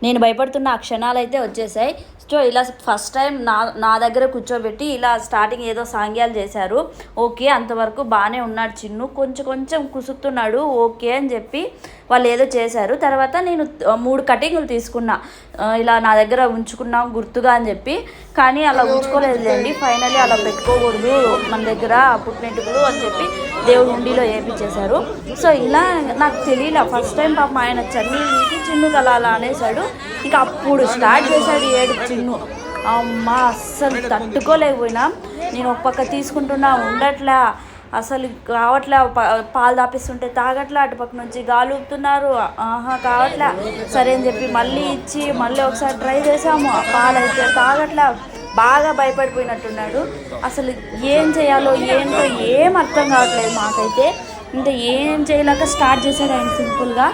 నేను భయపడుతున్న ఆ క్షణాలు అయితే వచ్చేసాయి. సో ఇలా ఫస్ట్ టైం నా దగ్గర కూర్చోబెట్టి ఇలా స్టార్టింగ్ ఏదో సాంగ్యాలు చేశారు. ఓకే, అంతవరకు బాగానే ఉన్నాడు చిన్ను, కొంచెం కుసుకుతున్నాడు ఓకే అని చెప్పి వాళ్ళు ఏదో చేశారు. తర్వాత నేను 3 కటింగులు తీసుకున్నా, ఇలా నా దగ్గర ఉంచుకున్నాం గుర్తుగా అని చెప్పి. కానీ అలా ఉంచుకోలేదులేండి, ఫైనల్లీ అలా పెట్టుకోకూడదు మన దగ్గర పుట్టినట్టుకులు అని చెప్పి దేవుడు ఉండిలో వేయించేశారు. సో ఇలా నాకు తెలియలే, ఫస్ట్ టైం పాపం ఆయన చన్నీ తీసి చిన్నుకు అలా అనేసాడు. ఇక అప్పుడు స్టార్ట్ చేశాడు ఏడుపు చిన్ను. అమ్మ అస్సలు తట్టుకోలేకపోయినా. నేను ఒక పక్క తీసుకుంటున్నా, ఉండట్లా, అసలు కావట్లే, పాలు దాపిస్తుంటే తాగట్లే, అటుపక్క నుంచి గాలి ఊపుతున్నారు, కావట్లే. సరే అని చెప్పి మళ్ళీ ఇచ్చి మళ్ళీ ఒకసారి ట్రై చేసాము, పాలు అయితే తాగట్లే, బాగా భయపడిపోయినట్టున్నాడు. అసలు ఏం చేయాలో ఏంటో ఏం అర్థం కావట్లేదు మాకైతే. ఇంకా ఏం చేయలేక స్టార్ట్ చేశాడు ఆయన సింపుల్గా.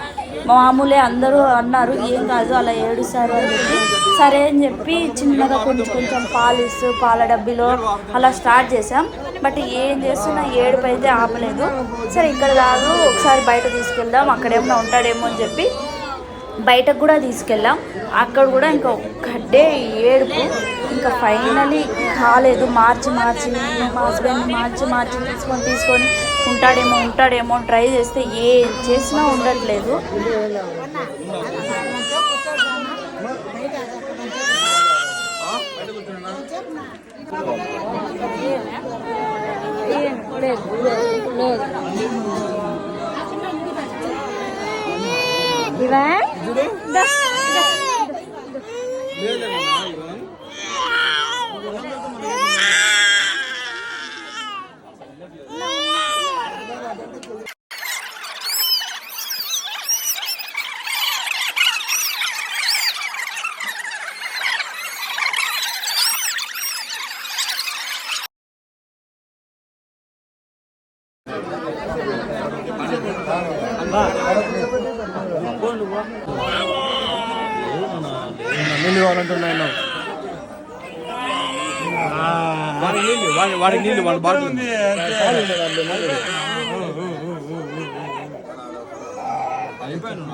మామూలే, అందరూ అన్నారు ఏం కాదు అలా ఏడుస్తారు అని చెప్పి. సరే అని చెప్పి చిన్నగా కొంచెం పాలు ఇస్తూ పాల డబ్బీలో అలా స్టార్ట్ చేసాం. బట్ ఏం చేస్తున్నా ఏడుపు అయితే ఆపలేదు. సరే ఇక్కడ కాదు, ఒకసారి బయట తీసుకెళ్దాం, అక్కడేమన్నా ఉంటాడేమో అని చెప్పి బయటకు కూడా తీసుకెళ్ళాం. అక్కడ కూడా ఇంకా ఒక్కటే ఏడుపు. ఇంకా ఫైనలీ కాలేదు, మార్చి మా హస్బెండ్ మార్చి తీసుకొని ఉంటాడేమో ట్రై చేస్తే ఏం చేసినా ఉండట్లేదు. నీళ్ళు కావాలంటున్నాను, వాడికి నీళ్ళు వాళ్ళ బాటిల్ ఉంది. అయిపోయాను.